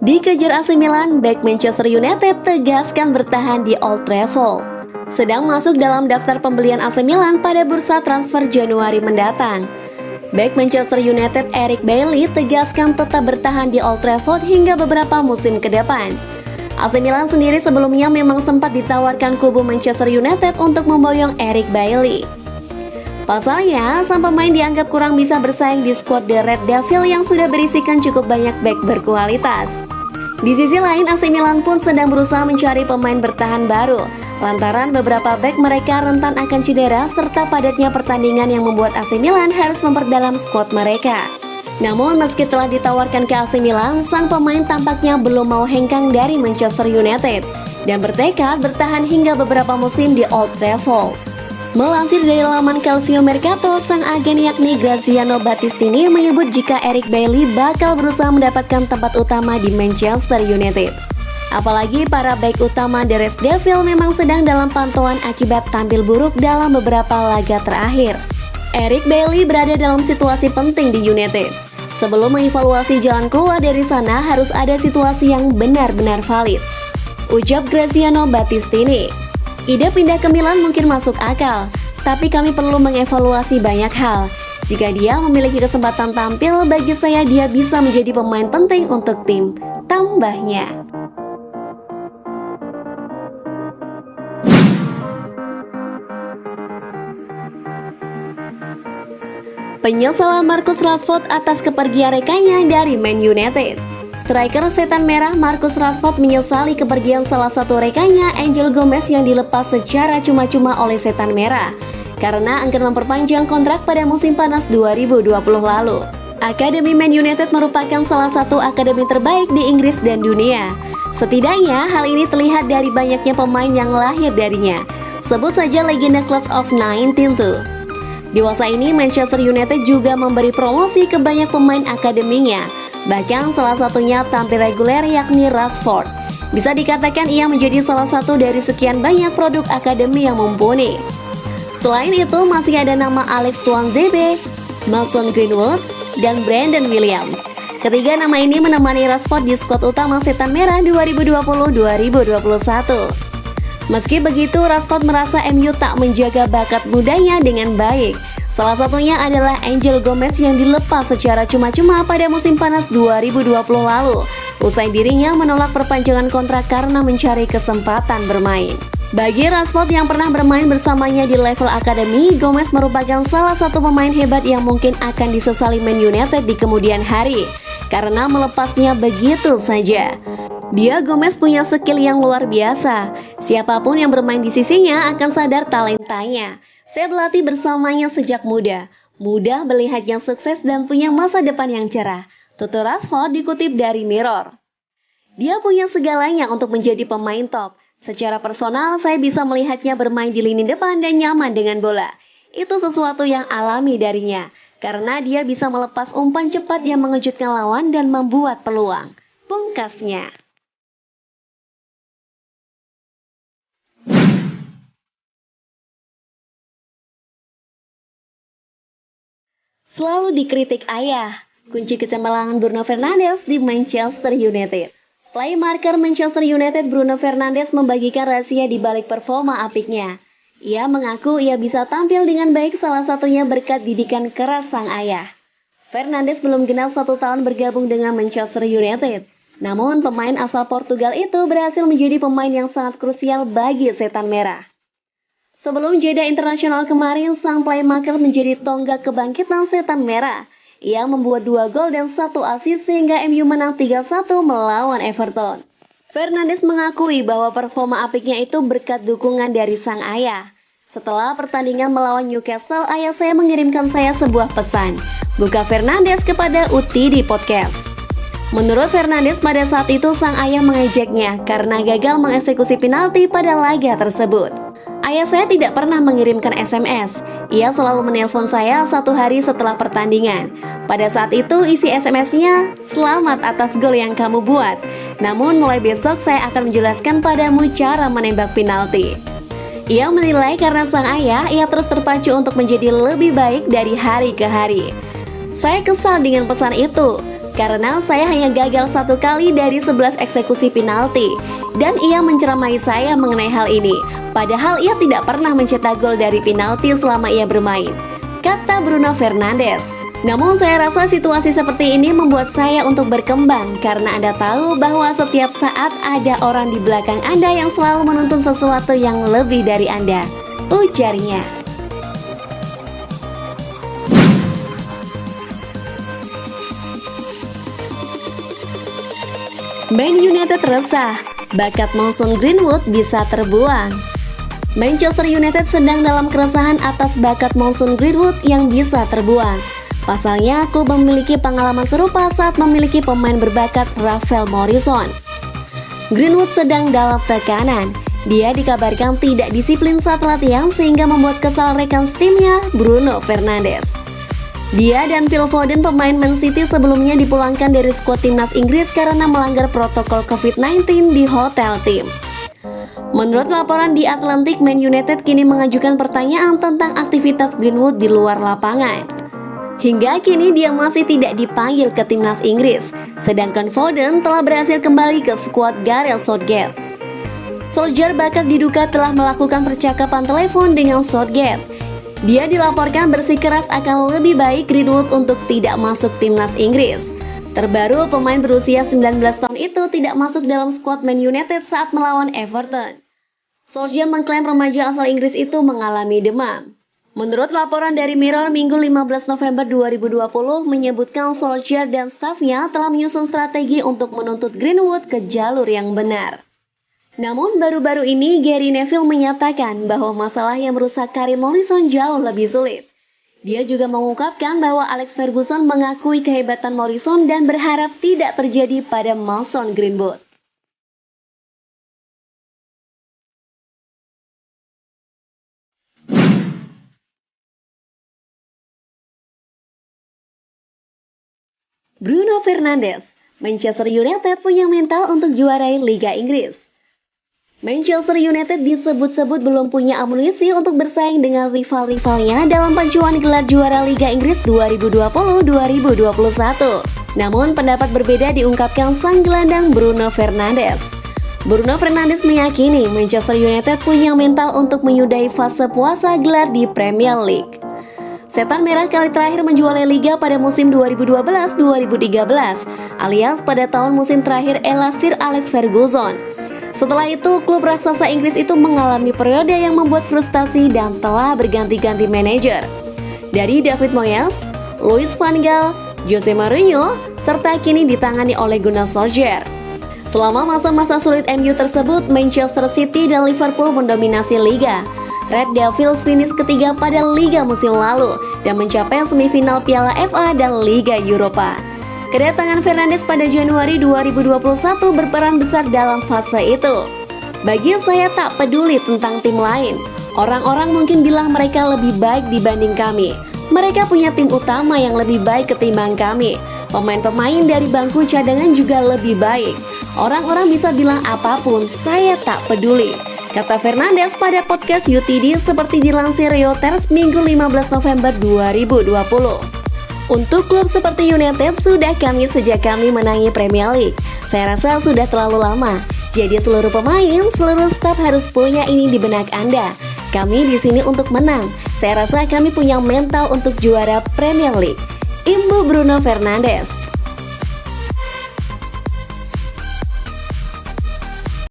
Dikejar AC Milan, bek Manchester United tegaskan bertahan di Old Trafford. Sedang masuk dalam daftar pembelian AC Milan pada bursa transfer Januari mendatang. Bek Manchester United Eric Bailly tegaskan tetap bertahan di Old Trafford hingga beberapa musim ke depan. AC Milan sendiri sebelumnya memang sempat ditawarkan kubu Manchester United untuk memboyong Eric Bailly. Pasalnya, sang pemain dianggap kurang bisa bersaing di skuad The Red Devil yang sudah berisikan cukup banyak bek berkualitas. Di sisi lain, AC Milan pun sedang berusaha mencari pemain bertahan baru, lantaran beberapa bek mereka rentan akan cedera serta padatnya pertandingan yang membuat AC Milan harus memperdalam skuad mereka. Namun meski telah ditawarkan ke AC Milan, sang pemain tampaknya belum mau hengkang dari Manchester United dan bertekad bertahan hingga beberapa musim di Old Trafford. Melansir dari laman Calcio Mercato, sang agen yakni Graziano Battistini menyebut jika Eric Bailly bakal berusaha mendapatkan tempat utama di Manchester United. Apalagi para bek utama The Red Devil memang sedang dalam pantauan akibat tampil buruk dalam beberapa laga terakhir. Eric Bailly berada dalam situasi penting di United. Sebelum mengevaluasi jalan keluar dari sana, harus ada situasi yang benar-benar valid, ucap Graziano Battistini. Ide pindah ke Milan mungkin masuk akal, tapi kami perlu mengevaluasi banyak hal. Jika dia memiliki kesempatan tampil, bagi saya dia bisa menjadi pemain penting untuk tim, tambahnya. Penyesalan Marcus Rashford atas kepergian rekannya dari Man United. Striker setan merah Marcus Rashford menyesali kepergian salah satu rekannya Angel Gomez yang dilepas secara cuma-cuma oleh setan merah karena akan memperpanjang kontrak pada musim panas 2020 lalu. Akademi Man United merupakan salah satu akademi terbaik di Inggris dan dunia. Setidaknya hal ini terlihat dari banyaknya pemain yang lahir darinya. Sebut saja legenda Class of 19 tuh. Di masa ini Manchester United juga memberi promosi ke banyak pemain akademinya. Bahkan salah satunya tampil reguler yakni Rashford. Bisa dikatakan ia menjadi salah satu dari sekian banyak produk akademi yang mumpuni. Selain itu masih ada nama Alex Tuanzebe, Mason Greenwood, dan Brandon Williams. Ketiga nama ini menemani Rashford di skuad utama Setan Merah 2020-2021. Meski begitu, Rashford merasa MU tak menjaga bakat mudanya dengan baik. Salah satunya adalah Angel Gomez yang dilepas secara cuma-cuma pada musim panas 2020 lalu. Usai dirinya menolak perpanjangan kontrak karena mencari kesempatan bermain. Bagi Rashford yang pernah bermain bersamanya di level akademi, Gomez merupakan salah satu pemain hebat yang mungkin akan disesali Man United di kemudian hari karena melepasnya begitu saja. Dia Gomez punya skill yang luar biasa. Siapapun yang bermain di sisinya akan sadar talentanya. Saya berlatih bersamanya sejak muda. Mudah melihat yang sukses dan punya masa depan yang cerah. Tutur Rashford dikutip dari Mirror. Dia punya segalanya untuk menjadi pemain top. Secara personal, saya bisa melihatnya bermain di lini depan dan nyaman dengan bola. Itu sesuatu yang alami darinya. Karena dia bisa melepas umpan cepat yang mengejutkan lawan dan membuat peluang. Pungkasnya. Selalu dikritik ayah, kunci kecemerlangan Bruno Fernandes di Manchester United. Playmaker Manchester United Bruno Fernandes membagikan rahasia di balik performa apiknya. Ia mengaku ia bisa tampil dengan baik salah satunya berkat didikan keras sang ayah. Fernandes belum genap 1 tahun bergabung dengan Manchester United. Namun pemain asal Portugal itu berhasil menjadi pemain yang sangat krusial bagi Setan Merah. Sebelum jeda internasional kemarin, sang playmaker menjadi tonggak kebangkitan Setan Merah. Ia membuat 2 gol dan 1 assist sehingga MU menang 3-1 melawan Everton. Fernandes mengakui bahwa performa apiknya itu berkat dukungan dari sang ayah. Setelah pertandingan melawan Newcastle, ayah saya mengirimkan saya sebuah pesan. Buka Fernandes kepada Uti di podcast. Menurut Fernandes, pada saat itu sang ayah mengejaknya karena gagal mengeksekusi penalti pada laga tersebut. Ayah saya tidak pernah mengirimkan SMS. Ia selalu menelpon saya 1 hari setelah pertandingan. Pada saat itu isi SMS-nya, "Selamat atas gol yang kamu buat. Namun mulai besok saya akan menjelaskan padamu cara menembak penalti." Ia menilai karena sang ayah, ia terus terpacu untuk menjadi lebih baik dari hari ke hari. Saya kesal dengan pesan itu. karena saya hanya gagal 1 kali dari 11 eksekusi penalti. Dan ia menceramai saya mengenai hal ini, padahal ia tidak pernah mencetak gol dari penalti selama ia bermain, kata Bruno Fernandes. Namun saya rasa situasi seperti ini membuat saya untuk berkembang, karena Anda tahu bahwa setiap saat ada orang di belakang Anda yang selalu menuntun sesuatu yang lebih dari Anda, ujarnya. Man United resah, bakat Mason Greenwood bisa terbuang. Manchester United sedang dalam keresahan atas bakat Mason Greenwood yang bisa terbuang. Pasalnya, klub memiliki pengalaman serupa saat memiliki pemain berbakat Rafael Morrison. Greenwood sedang dalam tekanan. Dia dikabarkan tidak disiplin saat latihan sehingga membuat kesal rekan timnya Bruno Fernandes. Dia dan Phil Foden, pemain Man City, sebelumnya dipulangkan dari skuad timnas Inggris karena melanggar protokol COVID-19 di hotel tim. Menurut laporan di Atlantic, Man United kini mengajukan pertanyaan tentang aktivitas Greenwood di luar lapangan. Hingga kini dia masih tidak dipanggil ke timnas Inggris, sedangkan Foden telah berhasil kembali ke skuad Gareth Southgate. Solskjaer bahkan diduga telah melakukan percakapan telepon dengan Southgate. Dia dilaporkan bersikeras akan lebih baik Greenwood untuk tidak masuk timnas Inggris. Terbaru, pemain berusia 19 tahun itu tidak masuk dalam skuad Man United saat melawan Everton. Solskjaer mengklaim remaja asal Inggris itu mengalami demam. Menurut laporan dari Mirror, Minggu 15 November 2020 menyebutkan Solskjaer dan stafnya telah menyusun strategi untuk menuntut Greenwood ke jalur yang benar. Namun baru-baru ini Gary Neville menyatakan bahwa masalah yang merusak karir Morrison jauh lebih sulit. Dia juga mengungkapkan bahwa Alex Ferguson mengakui kehebatan Morrison dan berharap tidak terjadi pada Mason Greenwood. Bruno Fernandes, Manchester United punya mental untuk juarai Liga Inggris. Manchester United disebut-sebut belum punya amunisi untuk bersaing dengan rival-rivalnya dalam pacuan gelar juara Liga Inggris 2020-2021. Namun pendapat berbeda diungkapkan sang gelandang Bruno Fernandes. Bruno Fernandes meyakini Manchester United punya mental untuk menyudahi fase puasa gelar di Premier League. Setan Merah kali terakhir menjuarai Liga pada musim 2012-2013, alias pada tahun musim terakhir era Sir Alex Ferguson. Setelah itu, klub raksasa Inggris itu mengalami periode yang membuat frustasi dan telah berganti-ganti manajer. Dari David Moyes, Louis van Gaal, Jose Mourinho, serta kini ditangani oleh Gunnar Solskjaer. Selama masa-masa sulit MU tersebut, Manchester City dan Liverpool mendominasi Liga. Red Devils finish ketiga pada Liga musim lalu dan mencapai semifinal Piala FA dan Liga Eropa. Kedatangan Fernandes pada Januari 2021 berperan besar dalam fase itu. Bagi saya tak peduli tentang tim lain. Orang-orang mungkin bilang mereka lebih baik dibanding kami. Mereka punya tim utama yang lebih baik ketimbang kami. Pemain-pemain dari bangku cadangan juga lebih baik. Orang-orang bisa bilang apapun, saya tak peduli, kata Fernandes pada podcast UTD seperti dilansir Reuters Minggu 15 November 2020. Untuk klub seperti United sudah kami sejak kami menangi Premier League. Saya rasa sudah terlalu lama. Jadi seluruh pemain, seluruh staf harus punya ini di benak Anda. Kami di sini untuk menang. Saya rasa kami punya mental untuk juara Premier League. Imbu Bruno Fernandes.